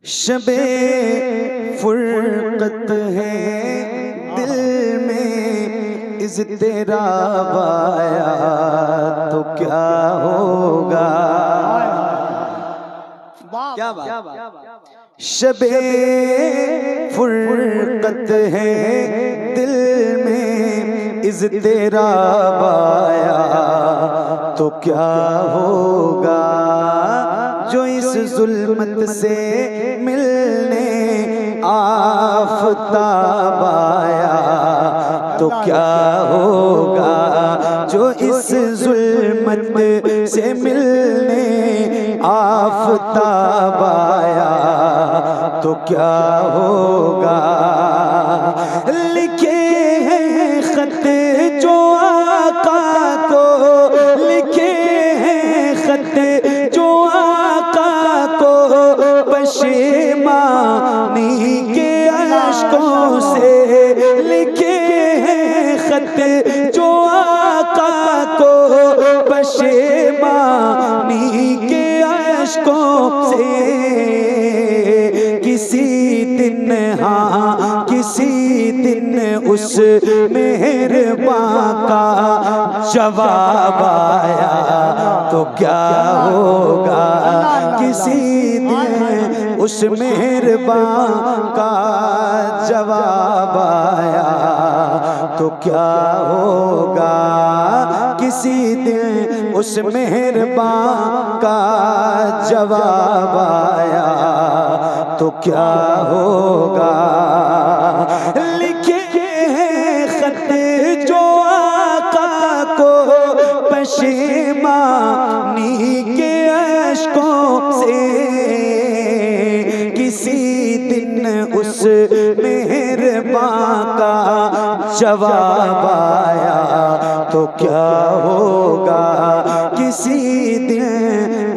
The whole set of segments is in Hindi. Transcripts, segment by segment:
शबे फुरकत है दिल में इज़्तिराब आया तो क्या होगा। क्या बात। शबे फुरकत है दिल में इज़्तिराब आया तो क्या होगा। जो इस जुल्मत से मिलने आफ़ताब आया तो क्या होगा। जो इस जुल्मत से मिलने आफ़ताब आया तो क्या होगा। लिखे हैं खत जो आका को, लिखे हैं खत जो आका को पशेमानी के अश्कों से, लिखे हैं खत जो आका को पशेमानी के अश्कों से। किसी दिन हाँ किसी दिन उस मेहरबान का जवाब आया तो क्या होगा। किसी दिन उस मेहरबान का जवाब आया तो क्या होगा। किसी दिन उस मेहरबान का जवाब आया तो क्या होगा। लिखे हैं खत जो आका को पशेमानी के अश्कों से। किसी दिन उस मेहरबान का जवाब आया तो क्या होगा। किसी दिन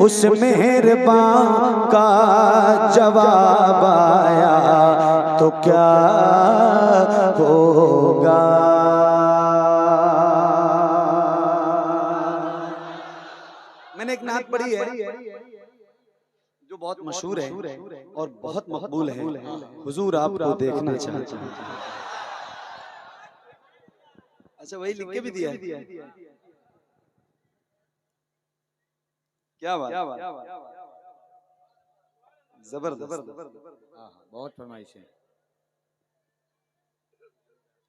उस मेहरबान का जवाब आया तो क्या होगा। मैंने एक नात पढ़ी है जो बहुत मशहूर है और बहुत मकबूल है। हुजूर आपको देखना चाहता हूं। अच्छा वही लिख के भी दिया है। क्या बात, जबरदस्त, बहुत फरमाइश है।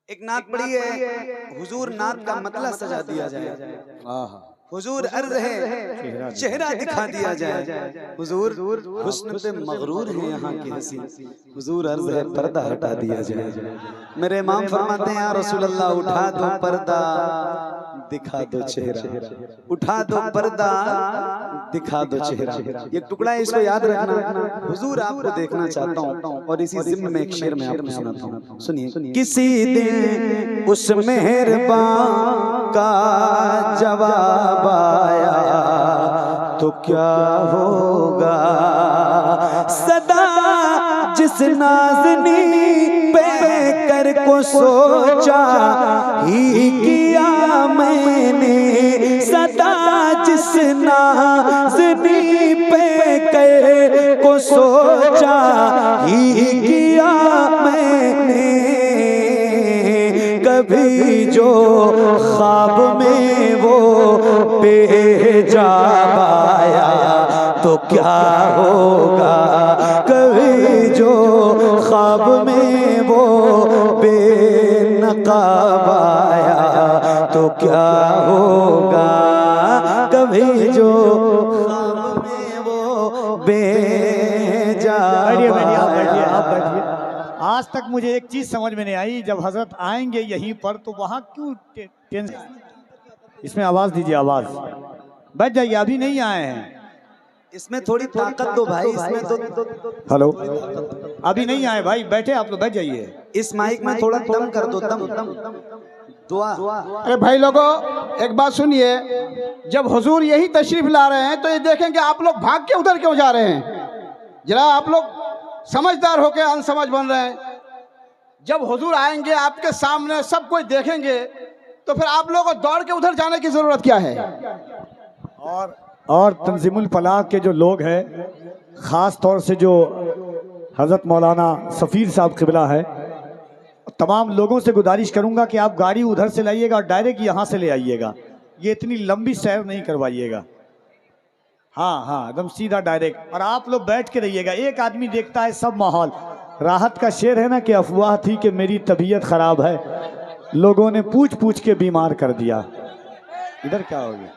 एक नात पढ़ी है हुजूर नात का मतलब सजा दिया जाए। हुजूर अर्ज है चेहरा दिखा दिया जाए। हुजूर हुस्न पे मगरूर है यहाँ की हंसी। हुजूर अर्ज है पर्दा हटा दिया जाए। मेरे इमाम फरमाते हैं या रसूल अल्लाह उठा दो पर्दा दिखा दो चेहरा, उठा दो पर्दा दिखा दो चेहरा। ये टुकड़ा है इसको याद रखना। हुजूर आपको देखना चाहता हूँ और इसी जिम्न में एक शेर में आपको सुनाता हूँ। सुनिए। किसी दिन उस मेहरबान का जवाब आया तो क्या होगा। सदा जिस नाज़नी पे कर को सोचा ही किया मैंने, सदा जिस नाज़नी पे कर को सोचा ही किया मैंने। कभी जो ख्वाब में वो बेजाब आया तो क्या होगा। कभी जो ख्वाब में वो बेनकाब आया तो क्या होगा। कभी जो ख्वाब में वो बेजाब आया। आज तक मुझे एक चीज समझ में नहीं आई, जब हजरत आएंगे यहीं पर तो वहां क्यों टेंशन। इसमें आवाज दीजिए, आवाज बैठ जाइए। अभी नहीं आए हैं, इसमें थोड़ी ताकत दो भाई। इसमें तो हेलो अभी नहीं आए भाई, बैठे आप लोग, बैठ जाइए। इस माइक में थोड़ा दम कर दो, दम दुआ। अरे भाई लोगों एक बात सुनिए, जब हुजूर यही तशरीफ ला रहे हैं तो ये देखेंगे आप लोग भाग के उधर क्यों जा रहे हैं। जरा आप लोग समझदार होकर अनसमझ बन रहे हैं। जब हुजूर आएंगे आपके सामने सब कोई देखेंगे तो फिर आप लोगों को दौड़ के उधर जाने की जरूरत क्या है। और तंजीमुल फलाह के जो लोग हैं, ख़ास तौर से जो हज़रत मौलाना सफ़ीर साहब क़िबला है। तमाम लोगों से गुजारिश करूंगा कि आप गाड़ी उधर से लाइएगा और डायरेक्ट यहाँ से ले आइएगा, ये इतनी लंबी सैर नहीं करवाइएगा। हाँ हाँ, एकदम सीधा डायरेक्ट। और आप लोग बैठ के रहिएगा, एक आदमी देखता है सब माहौल। राहत का शेर है ना कि अफवाह थी कि मेरी तबीयत ख़राब है, लोगों ने पूछ पूछ के बीमार कर दिया। इधर क्या हो गया?